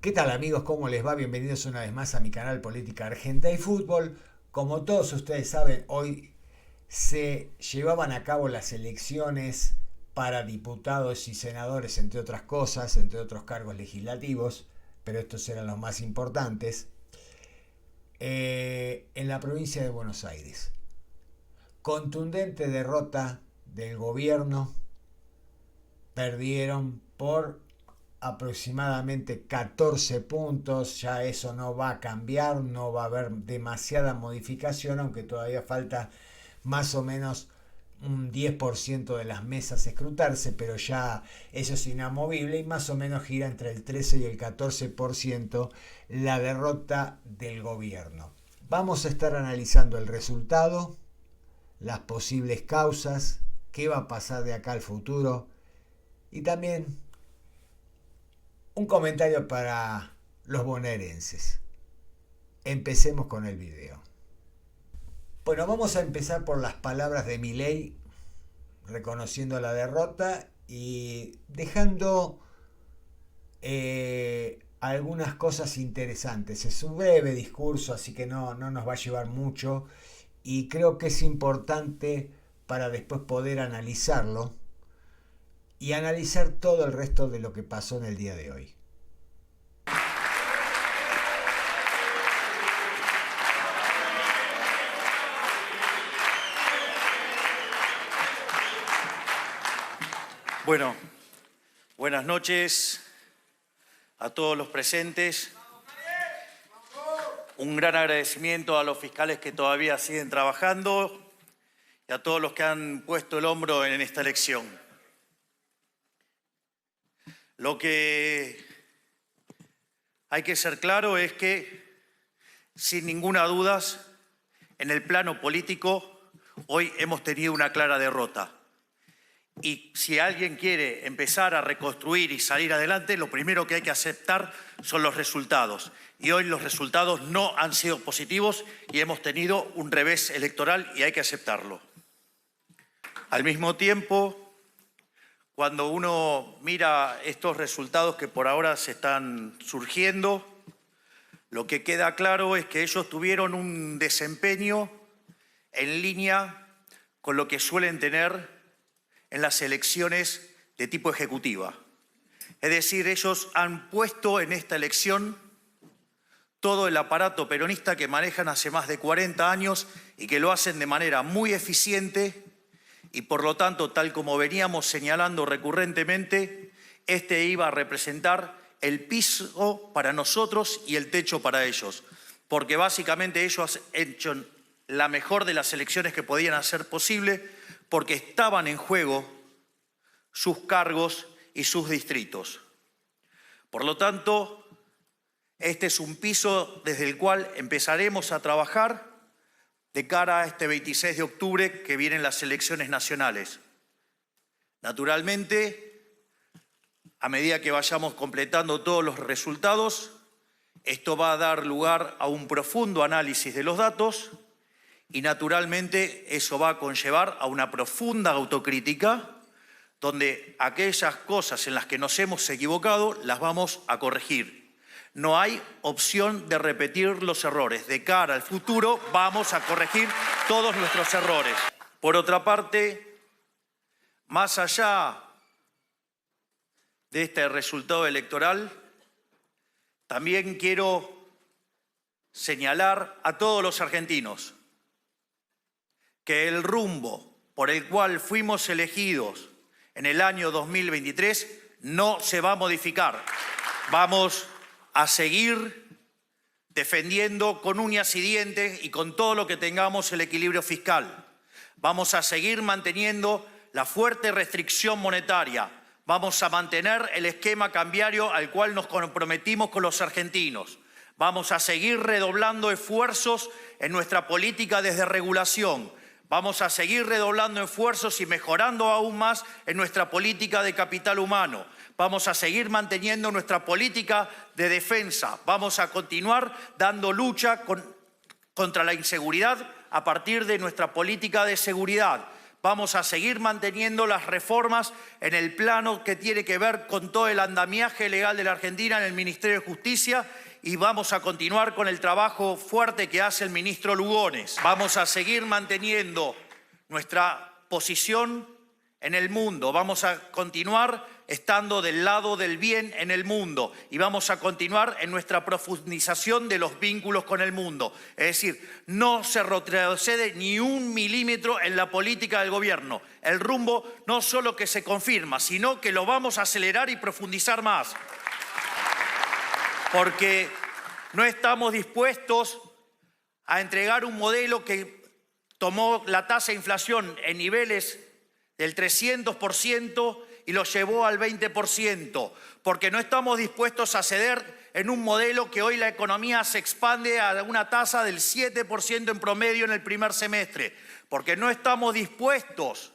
¿Qué tal amigos? ¿Cómo les va? Bienvenidos una vez más a mi canal Política Argenta y Fútbol. Como todos ustedes saben, hoy se llevaban a cabo las elecciones para diputados y senadores, entre otras cosas, entre otros cargos legislativos, pero estos eran los más importantes, en la provincia de Buenos Aires. Contundente derrota del gobierno, perdieron por aproximadamente 14 puntos, ya eso no va a cambiar, no va a haber demasiada modificación, aunque todavía falta más o menos un 10% de las mesas escrutarse, pero ya eso es inamovible y más o menos gira entre el 13 y el 14% la derrota del gobierno. Vamos a estar analizando el resultado, las posibles causas, qué va a pasar de acá al futuro y también un comentario para los bonaerenses. Empecemos con el video. Bueno, vamos a empezar por las palabras de Milei, reconociendo la derrota y dejando algunas cosas interesantes. Es un breve discurso, así que no nos va a llevar mucho y creo que es importante para después poder analizarlo y analizar todo el resto de lo que pasó en el día de hoy. Bueno, buenas noches a todos los presentes. Un gran agradecimiento a los fiscales que todavía siguen trabajando y a todos los que han puesto el hombro en esta elección. Lo que hay que ser claro es que, sin ninguna duda, en el plano político, hoy hemos tenido una clara derrota. Y si alguien quiere empezar a reconstruir y salir adelante, lo primero que hay que aceptar son los resultados. Y hoy los resultados no han sido positivos y hemos tenido un revés electoral y hay que aceptarlo. Al mismo tiempo, cuando uno mira estos resultados que por ahora se están surgiendo, lo que queda claro es que ellos tuvieron un desempeño en línea con lo que suelen tener en las elecciones de tipo ejecutiva. Es decir, ellos han puesto en esta elección todo el aparato peronista que manejan hace más de 40 años y que lo hacen de manera muy eficiente. Y por lo tanto, tal como veníamos señalando recurrentemente, este iba a representar el piso para nosotros y el techo para ellos. Porque básicamente ellos han hecho la mejor de las elecciones que podían hacer posible, porque estaban en juego sus cargos y sus distritos. Por lo tanto, este es un piso desde el cual empezaremos a trabajar de cara a este 26 de octubre que vienen las elecciones nacionales. Naturalmente, a medida que vayamos completando todos los resultados, esto va a dar lugar a un profundo análisis de los datos y naturalmente eso va a conllevar a una profunda autocrítica donde aquellas cosas en las que nos hemos equivocado las vamos a corregir. No hay opción de repetir los errores. De cara al futuro vamos a corregir todos nuestros errores. Por otra parte, más allá de este resultado electoral, también quiero señalar a todos los argentinos que el rumbo por el cual fuimos elegidos en el año 2023 no se va a modificar. Vamos a seguir defendiendo con uñas y dientes y con todo lo que tengamos el equilibrio fiscal. Vamos a seguir manteniendo la fuerte restricción monetaria. Vamos a mantener el esquema cambiario al cual nos comprometimos con los argentinos. Vamos a seguir redoblando esfuerzos en nuestra política de desregulación. Vamos a seguir redoblando esfuerzos y mejorando aún más en nuestra política de capital humano. Vamos a seguir manteniendo nuestra política de defensa. Vamos a continuar dando lucha contra la inseguridad a partir de nuestra política de seguridad. vamos a seguir manteniendo las reformas en el plano que tiene que ver con todo el andamiaje legal de la Argentina en el Ministerio de Justicia y vamos a continuar con el trabajo fuerte que hace el ministro Lugones. Vamos a seguir manteniendo nuestra posición en el mundo, vamos a continuar estando del lado del bien en el mundo y vamos a continuar en nuestra profundización de los vínculos con el mundo. Es decir, no se retrocede ni un milímetro en la política del gobierno. El rumbo no solo que se confirma, sino que lo vamos a acelerar y profundizar más. Porque no estamos dispuestos a entregar un modelo que tomó la tasa de inflación en niveles del 300% y lo llevó al 20%, porque no estamos dispuestos a ceder en un modelo que hoy la economía se expande a una tasa del 7% en promedio en el primer semestre, porque no estamos dispuestos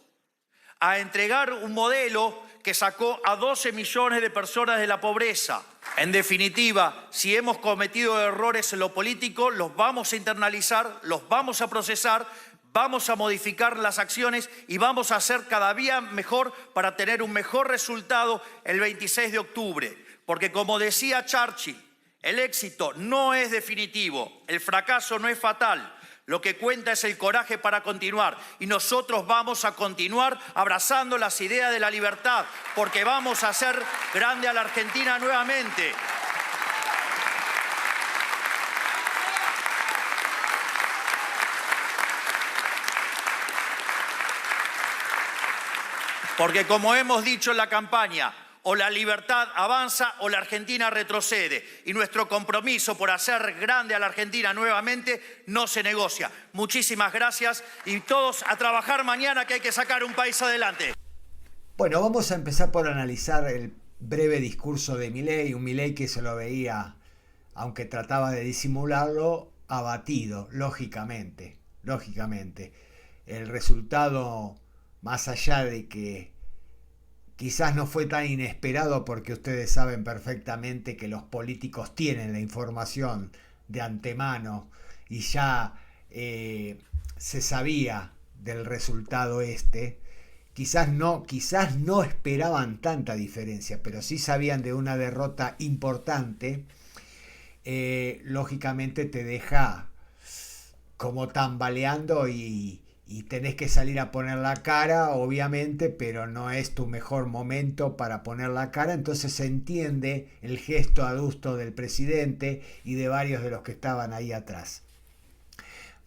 a entregar un modelo que sacó a 12 millones de personas de la pobreza. En definitiva, si hemos cometido errores en lo político, los vamos a internalizar, los vamos a procesar, vamos a modificar las acciones y vamos a hacer cada día mejor para tener un mejor resultado el 26 de octubre. Porque como decía Churchill, el éxito no es definitivo, el fracaso no es fatal. Lo que cuenta es el coraje para continuar y nosotros vamos a continuar abrazando las ideas de la libertad porque vamos a hacer grande a la Argentina nuevamente. Porque como hemos dicho en la campaña, o la libertad avanza o la Argentina retrocede. Y nuestro compromiso por hacer grande a la Argentina nuevamente no se negocia. Muchísimas gracias y todos a trabajar mañana que hay que sacar un país adelante. Bueno, vamos a empezar por analizar el breve discurso de Milei, un Milei que se lo veía, aunque trataba de disimularlo, abatido, lógicamente. El resultado, más allá de que quizás no fue tan inesperado porque ustedes saben perfectamente que los políticos tienen la información de antemano y ya se sabía del resultado quizás no esperaban tanta diferencia, pero sí sabían de una derrota importante. Lógicamente te deja como tambaleando y tenés que salir a poner la cara, obviamente, pero no es tu mejor momento para poner la cara. Entonces se entiende el gesto adusto del presidente y de varios de los que estaban ahí atrás.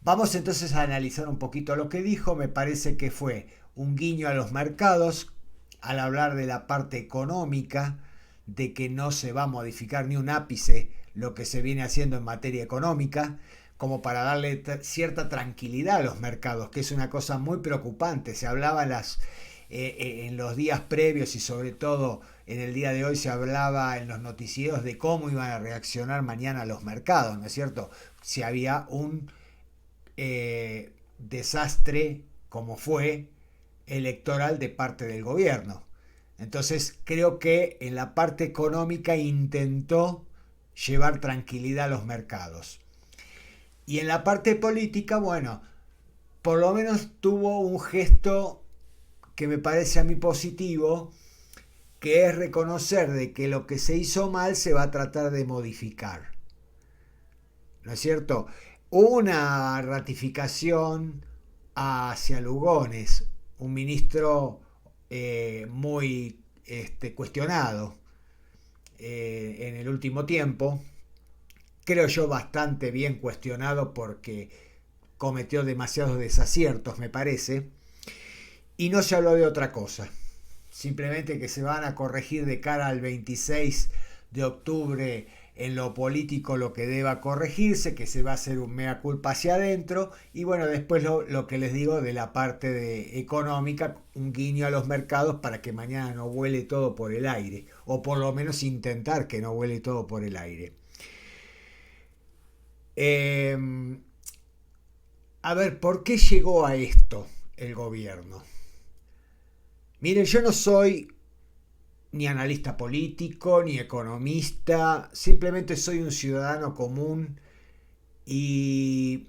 Vamos entonces a analizar un poquito lo que dijo. Me parece que fue un guiño a los mercados al hablar de la parte económica, de que no se va a modificar ni un ápice lo que se viene haciendo en materia económica, como para darle cierta tranquilidad a los mercados, que es una cosa muy preocupante. Se hablaba en los días previos y sobre todo en el día de hoy se hablaba en los noticieros de cómo iban a reaccionar mañana los mercados, ¿no es cierto? Si había un desastre como fue electoral de parte del gobierno. Entonces creo que en la parte económica intentó llevar tranquilidad a los mercados. Y en la parte política, bueno, por lo menos tuvo un gesto que me parece a mí positivo, que es reconocer de que lo que se hizo mal se va a tratar de modificar. ¿No es cierto? Una ratificación hacia Lugones, un ministro muy cuestionado en el último tiempo. Creo yo bastante bien cuestionado porque cometió demasiados desaciertos, me parece. Y no se habló de otra cosa. Simplemente que se van a corregir de cara al 26 de octubre en lo político lo que deba corregirse, que se va a hacer un mea culpa hacia adentro. Y bueno, después lo que les digo de la parte económica, un guiño a los mercados para que mañana no vuele todo por el aire. O por lo menos intentar que no vuele todo por el aire. A ver, ¿por qué llegó a esto el gobierno? Miren, yo no soy ni analista político, ni economista, simplemente soy un ciudadano común y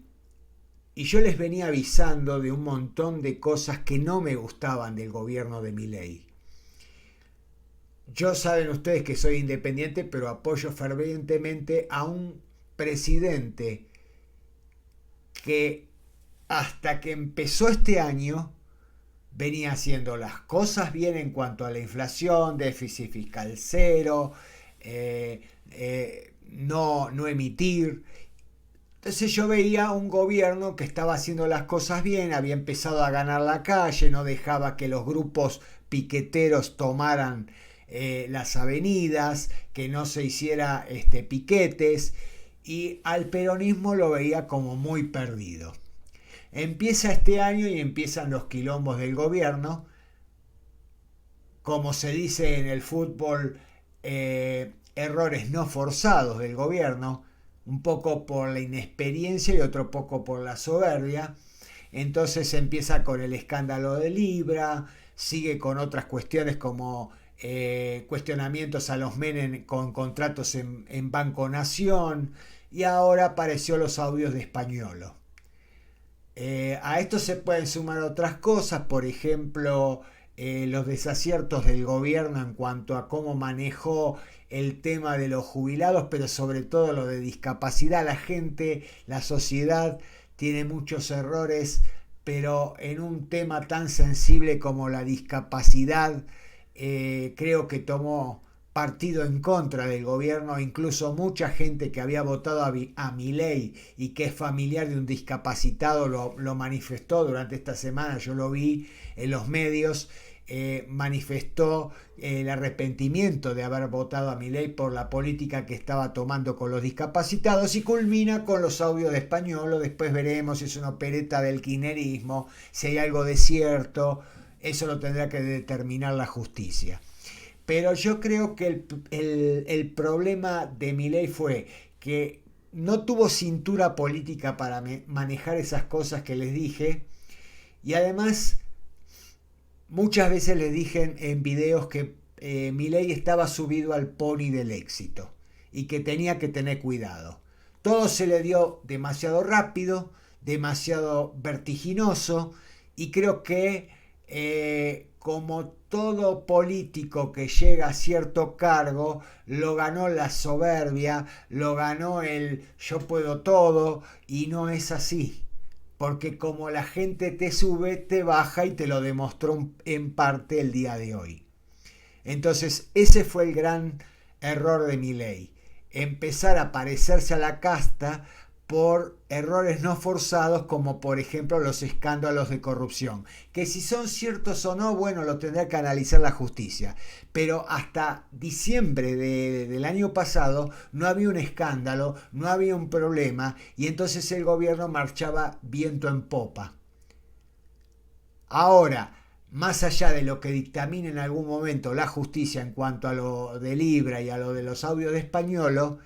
Y yo les venía avisando de un montón de cosas que no me gustaban del gobierno de Milei. Yo saben ustedes que soy independiente, pero apoyo fervientemente a un presidente que hasta que empezó este año venía haciendo las cosas bien en cuanto a la inflación, déficit fiscal cero, no emitir. Entonces yo veía un gobierno que estaba haciendo las cosas bien, había empezado a ganar la calle, no dejaba que los grupos piqueteros tomaran las avenidas, que no se hiciera piquetes, y al peronismo lo veía como muy perdido. Empieza este año y empiezan los quilombos del gobierno, como se dice en el fútbol, errores no forzados del gobierno, un poco por la inexperiencia y otro poco por la soberbia. Entonces empieza con el escándalo de Libra, sigue con otras cuestiones como cuestionamientos a los Menem con contratos en Banco Nación, y ahora apareció los audios de Españolo. A esto se pueden sumar otras cosas, por ejemplo, los desaciertos del gobierno en cuanto a cómo manejó el tema de los jubilados, pero sobre todo lo de discapacidad. La gente, la sociedad tiene muchos errores, pero en un tema tan sensible como la discapacidad, creo que tomó partido en contra del gobierno. Incluso mucha gente que había votado a Milei y que es familiar de un discapacitado lo manifestó durante esta semana. Yo lo vi en los medios. Manifestó el arrepentimiento de haber votado a Milei por la política que estaba tomando con los discapacitados, y culmina con los audios de Españolo. Después veremos si es una opereta del kirchnerismo, si hay algo de cierto. Eso lo tendrá que determinar la justicia. Pero yo creo que el problema de Milei fue que no tuvo cintura política para manejar esas cosas que les dije, y además muchas veces les dije en videos que Milei estaba subido al pony del éxito y que tenía que tener cuidado. Todo se le dio demasiado rápido, demasiado vertiginoso, y creo que como todo político que llega a cierto cargo, lo ganó la soberbia, lo ganó el yo puedo todo, y no es así. Porque como la gente te sube, te baja, y te lo demostró en parte el día de hoy. Entonces ese fue el gran error de Milei. Empezar a parecerse a la casta por errores no forzados, como por ejemplo los escándalos de corrupción, que si son ciertos o no, bueno, lo tendrá que analizar la justicia, pero hasta diciembre del año pasado no había un escándalo, no había un problema, y entonces el gobierno marchaba viento en popa. Ahora, más allá de lo que dictamine en algún momento la justicia en cuanto a lo de Libra y a lo de los audios de Españolo,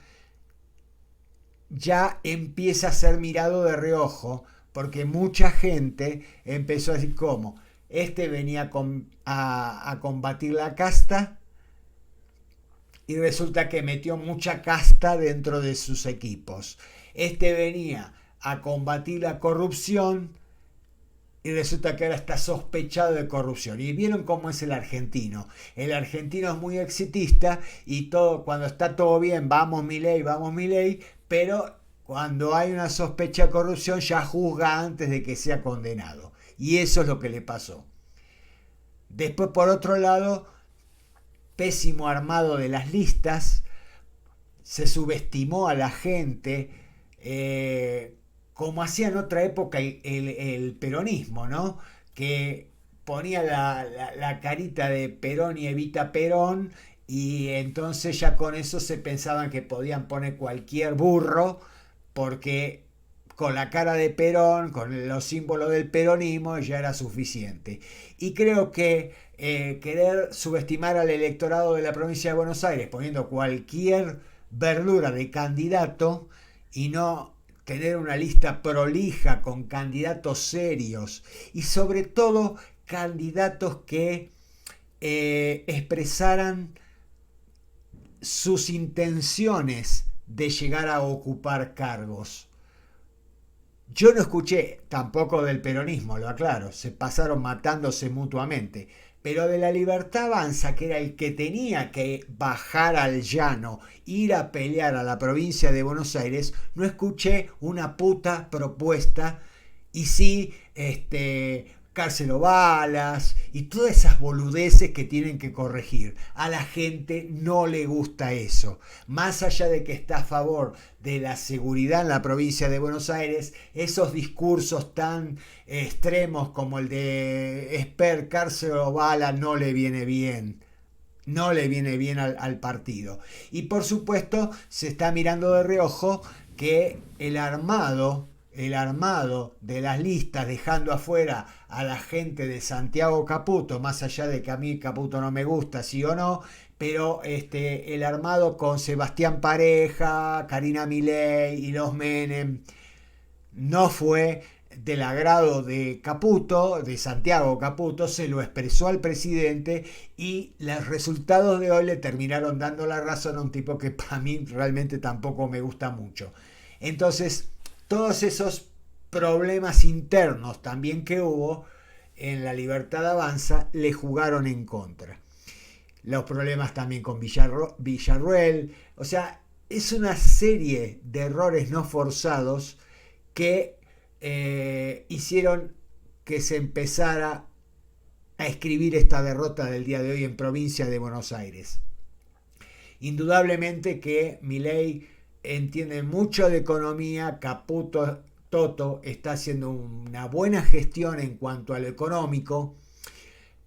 ya empieza a ser mirado de reojo, porque mucha gente empezó a decir cómo venía a combatir la casta, y resulta que metió mucha casta dentro de sus equipos. Venía a combatir la corrupción, y resulta que ahora está sospechado de corrupción. Y vieron cómo es el argentino. El argentino es muy exitista, y todo, cuando está todo bien, vamos Milei, pero cuando hay una sospecha de corrupción ya juzga antes de que sea condenado. Y eso es lo que le pasó. Después, por otro lado, pésimo armado de las listas, se subestimó a la gente, como hacía en otra época el peronismo, ¿no? Que ponía la carita de Perón y Evita Perón, y entonces ya con eso se pensaban que podían poner cualquier burro, porque con la cara de Perón, con los símbolos del peronismo, ya era suficiente. Y creo que querer subestimar al electorado de la provincia de Buenos Aires poniendo cualquier verdura de candidato, y no tener una lista prolija con candidatos serios, y sobre todo candidatos que expresaran sus intenciones de llegar a ocupar cargos. Yo no escuché tampoco del peronismo, lo aclaro, se pasaron matándose mutuamente, pero de la Libertad Avanza, que era el que tenía que bajar al llano, ir a pelear a la provincia de Buenos Aires, no escuché una puta propuesta y sí, cárcel o balas y todas esas boludeces que tienen que corregir. A la gente no le gusta eso. Más allá de que está a favor de la seguridad en la provincia de Buenos Aires, esos discursos tan extremos como el de Esper, cárcel o bala no le viene bien. No le viene bien al partido. Y por supuesto se está mirando de reojo que el armado de las listas, dejando afuera a la gente de Santiago Caputo, más allá de que a mí Caputo no me gusta, sí o no, pero el armado con Sebastián Pareja, Karina Milei y los Menem no fue del agrado de Caputo, de Santiago Caputo, se lo expresó al presidente y los resultados de hoy le terminaron dando la razón a un tipo que para mí realmente tampoco me gusta mucho. Entonces, todos esos problemas internos también que hubo en la Libertad Avanza le jugaron en contra. Los problemas también con Villarruel, o sea, es una serie de errores no forzados que hicieron que se empezara a escribir esta derrota del día de hoy en provincia de Buenos Aires. Indudablemente que Milei entiende mucho de economía, Caputo Toto está haciendo una buena gestión en cuanto a lo económico,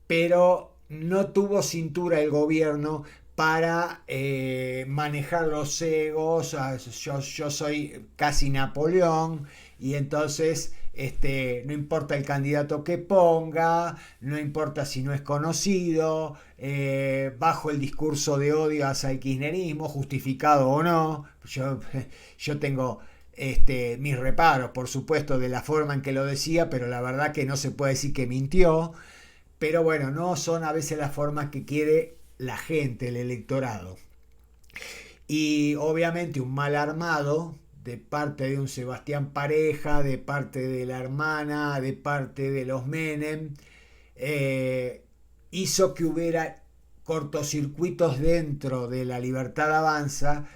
pero no tuvo cintura el gobierno para manejar los egos. Yo soy casi Napoleón y entonces no importa el candidato que ponga, no importa si no es conocido, bajo el discurso de odio hacia el kirchnerismo, justificado o no. Yo tengo mis reparos, por supuesto, de la forma en que lo decía, pero la verdad que no se puede decir que mintió. Pero bueno, no son a veces las formas que quiere la gente, el electorado. Y obviamente un mal armado de parte de un Sebastián Pareja, de parte de la hermana, de parte de los Menem, hizo que hubiera cortocircuitos dentro de la Libertad Avanza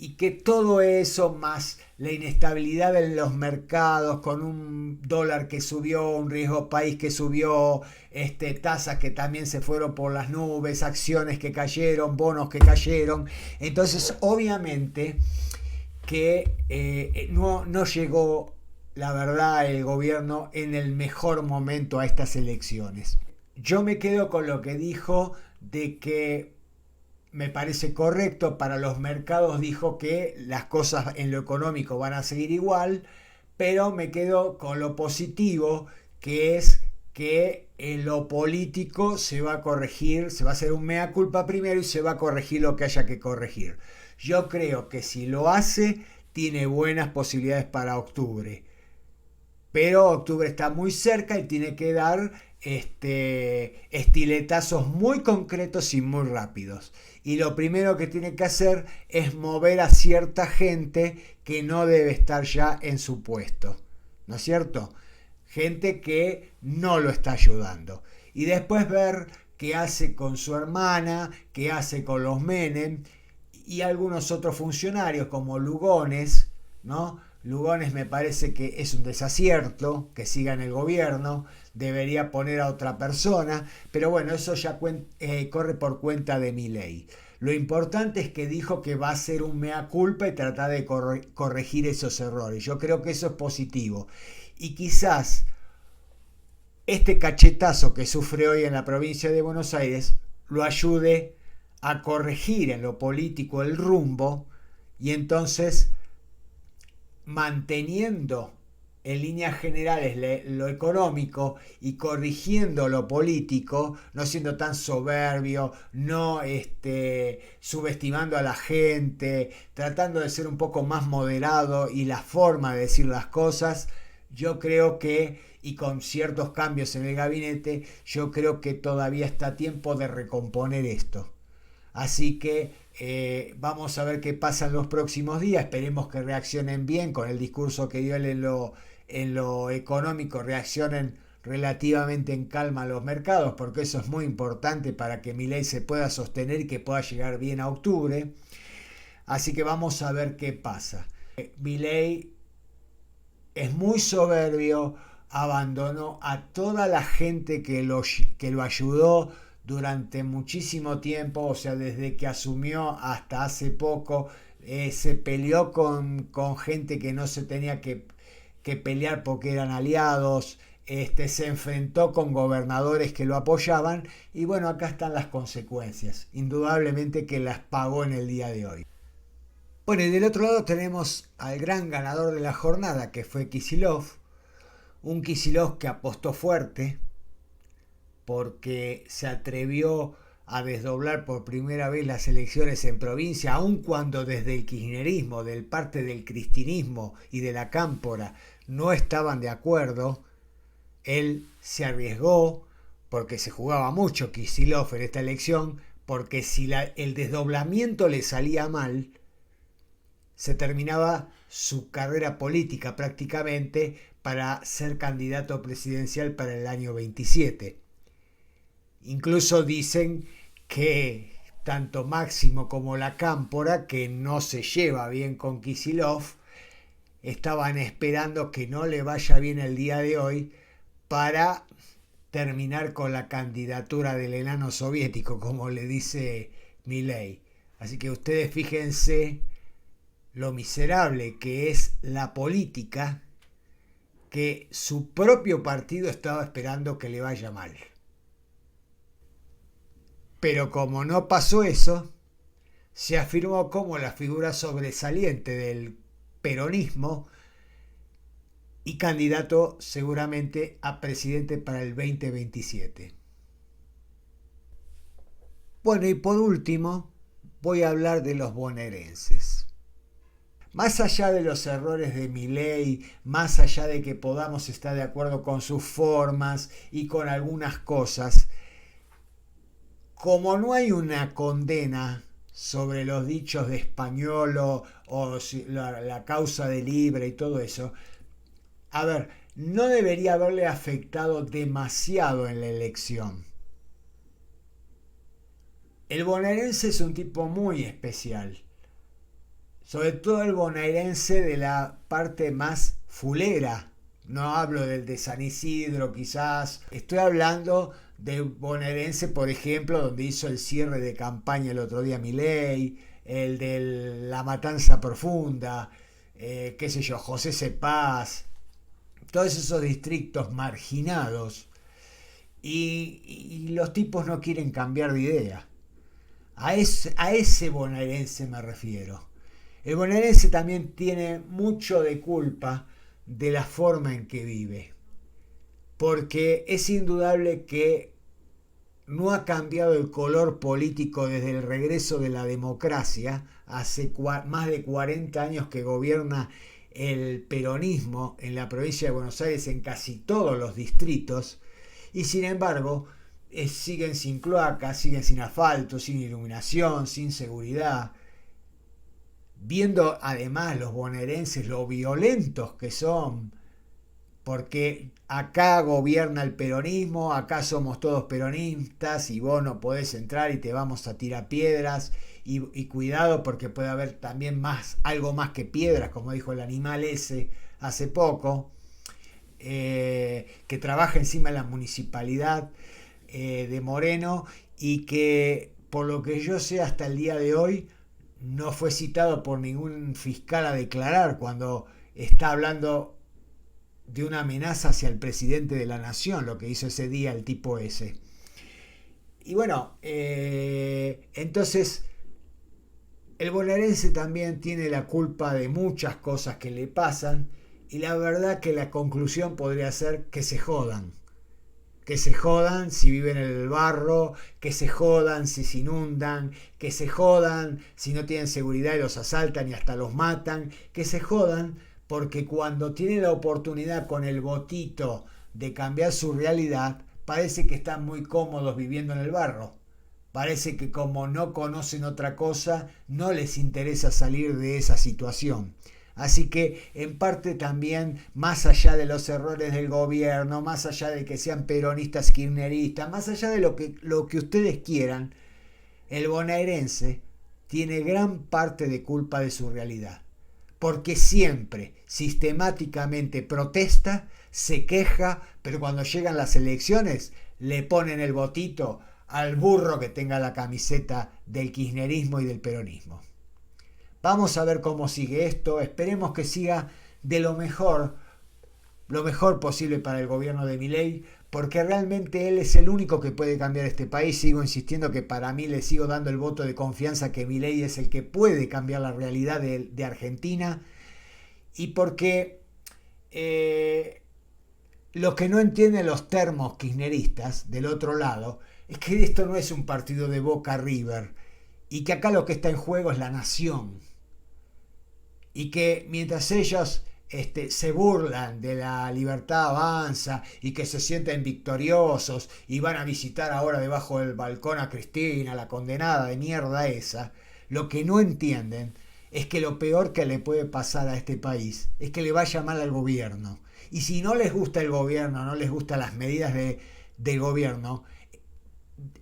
y que todo eso más la inestabilidad en los mercados con un dólar que subió, un riesgo país que subió, tasas que también se fueron por las nubes, acciones que cayeron, bonos que cayeron. Entonces obviamente que no llegó, la verdad, el gobierno en el mejor momento a estas elecciones. Yo me quedo con lo que dijo de que me parece correcto para los mercados, dijo que las cosas en lo económico van a seguir igual, pero me quedo con lo positivo, que es que en lo político se va a corregir, se va a hacer un mea culpa primero y se va a corregir lo que haya que corregir. Yo creo que si lo hace, tiene buenas posibilidades para octubre. Pero octubre está muy cerca y tiene que dar estiletazos muy concretos y muy rápidos. Y lo primero que tiene que hacer es mover a cierta gente que no debe estar ya en su puesto. ¿No es cierto? Gente que no lo está ayudando. Y después ver qué hace con su hermana, qué hace con los Menem y algunos otros funcionarios como Lugones, ¿no? Lugones me parece que es un desacierto que siga en el gobierno, debería poner a otra persona, pero bueno, eso ya corre por cuenta de Milei. Lo importante es que dijo que va a hacer un mea culpa y tratar de corregir esos errores. Yo creo que eso es positivo. Y quizás este cachetazo que sufre hoy en la provincia de Buenos Aires lo ayude a corregir en lo político el rumbo y entonces manteniendo en líneas generales lo económico y corrigiendo lo político, no siendo tan soberbio, no subestimando a la gente, tratando de ser un poco más moderado y la forma de decir las cosas, yo creo que, y con ciertos cambios en el gabinete, yo creo que todavía está a tiempo de recomponer esto. Así que vamos a ver qué pasa en los próximos días. Esperemos que reaccionen bien con el discurso que dio él en lo económico, reaccionen relativamente en calma a los mercados, porque eso es muy importante para que Milei se pueda sostener y que pueda llegar bien a octubre. Así que vamos a ver qué pasa. Milei es muy soberbio, abandonó a toda la gente que lo ayudó durante muchísimo tiempo, o sea, desde que asumió hasta hace poco, se peleó con gente que no se tenía que pelear porque eran aliados, se enfrentó con gobernadores que lo apoyaban y bueno, acá están las consecuencias, indudablemente que las pagó en el día de hoy. Bueno, y del otro lado tenemos al gran ganador de la jornada, que fue Kicillof, un Kicillof que apostó fuerte porque se atrevió a desdoblar por primera vez las elecciones en provincia, aun cuando desde el kirchnerismo, del parte del cristinismo y de la cámpora no estaban de acuerdo. Él se arriesgó porque se jugaba mucho Kicillof en esta elección, porque si el desdoblamiento le salía mal, se terminaba su carrera política prácticamente para ser candidato presidencial para el año 27. Incluso dicen que tanto Máximo como la Cámpora, que no se lleva bien con Kicillof, estaban esperando que no le vaya bien el día de hoy para terminar con la candidatura del enano soviético, como le dice Milei. Así que ustedes fíjense lo miserable que es la política, que su propio partido estaba esperando que le vaya mal. Pero como no pasó eso, se afirmó como la figura sobresaliente del peronismo y candidato seguramente a presidente para el 2027. Bueno, y por último, voy a hablar de los bonaerenses. Más allá de los errores de Milei, más allá de que podamos estar de acuerdo con sus formas y con algunas cosas, como no hay una condena sobre los dichos de Españolo o la causa de Libre y todo eso, a ver, no debería haberle afectado demasiado en la elección. El bonaerense es un tipo muy especial, sobre todo el bonaerense de la parte más fulera. No hablo del de San Isidro quizás, estoy hablando del bonaerense, por ejemplo, donde hizo el cierre de campaña el otro día Milei, el de La Matanza Profunda, qué sé yo, José Cepaz, todos esos distritos marginados, y los tipos no quieren cambiar de idea. A ese bonaerense me refiero. El bonaerense también tiene mucho de culpa de la forma en que vive, porque es indudable que no ha cambiado el color político desde el regreso de la democracia. Hace más de 40 años que gobierna el peronismo en la provincia de Buenos Aires en casi todos los distritos, y sin embargo siguen sin cloacas, siguen sin asfalto, sin iluminación, sin seguridad, viendo además los bonaerenses lo violentos que son, porque acá gobierna el peronismo, acá somos todos peronistas y vos no podés entrar y te vamos a tirar piedras, y cuidado porque puede haber también algo más que piedras, como dijo el animal ese hace poco, que trabaja encima de la municipalidad de Moreno, y que por lo que yo sé hasta el día de hoy no fue citado por ningún fiscal a declarar cuando está hablando de una amenaza hacia el presidente de la nación, lo que hizo ese día el tipo ese. Y bueno, entonces el bonaerense también tiene la culpa de muchas cosas que le pasan, y la verdad que la conclusión podría ser que se jodan. Que se jodan si viven en el barro, que se jodan si se inundan, que se jodan si no tienen seguridad y los asaltan y hasta los matan, que se jodan porque cuando tienen la oportunidad con el votito de cambiar su realidad, parece que están muy cómodos viviendo en el barro. Parece que como no conocen otra cosa, no les interesa salir de esa situación. Así que en parte también, más allá de los errores del gobierno, más allá de que sean peronistas, kirchneristas, más allá de lo que ustedes quieran, el bonaerense tiene gran parte de culpa de su realidad. Porque siempre, sistemáticamente protesta, se queja, pero cuando llegan las elecciones le ponen el votito al burro que tenga la camiseta del kirchnerismo y del peronismo. Vamos a ver cómo sigue esto, esperemos que siga de lo mejor posible para el gobierno de Milei, porque realmente él es el único que puede cambiar este país. Sigo insistiendo que para mí le sigo dando el voto de confianza que Milei es el que puede cambiar la realidad de Argentina, y porque lo que no entienden los termos kirchneristas del otro lado es que esto no es un partido de Boca River y que acá lo que está en juego es la nación, y que mientras ellos se burlan de la Libertad Avanza y que se sienten victoriosos y van a visitar ahora debajo del balcón a Cristina, la condenada de mierda esa, lo que no entienden es que lo peor que le puede pasar a este país es que le vaya mal al gobierno. Y si no les gusta el gobierno, no les gustan las medidas del gobierno,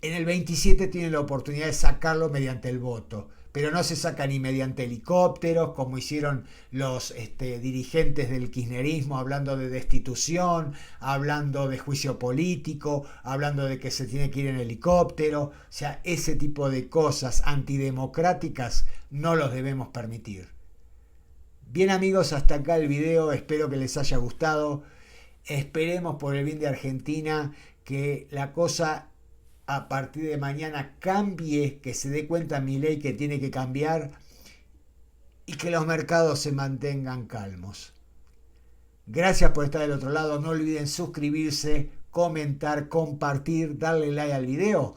en el 27 tienen la oportunidad de sacarlo mediante el voto, pero no se saca ni mediante helicópteros, como hicieron los dirigentes del kirchnerismo, hablando de destitución, hablando de juicio político, hablando de que se tiene que ir en helicóptero. O sea, ese tipo de cosas antidemocráticas no los debemos permitir. Bien amigos, hasta acá el video, espero que les haya gustado. Esperemos por el bien de Argentina que la cosa a partir de mañana cambie, que se dé cuenta Milei que tiene que cambiar y que los mercados se mantengan calmos. Gracias por estar del otro lado, no olviden suscribirse, comentar, compartir, darle like al video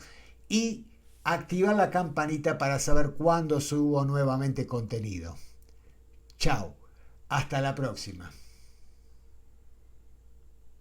y activar la campanita para saber cuándo subo nuevamente contenido. Chao, hasta la próxima.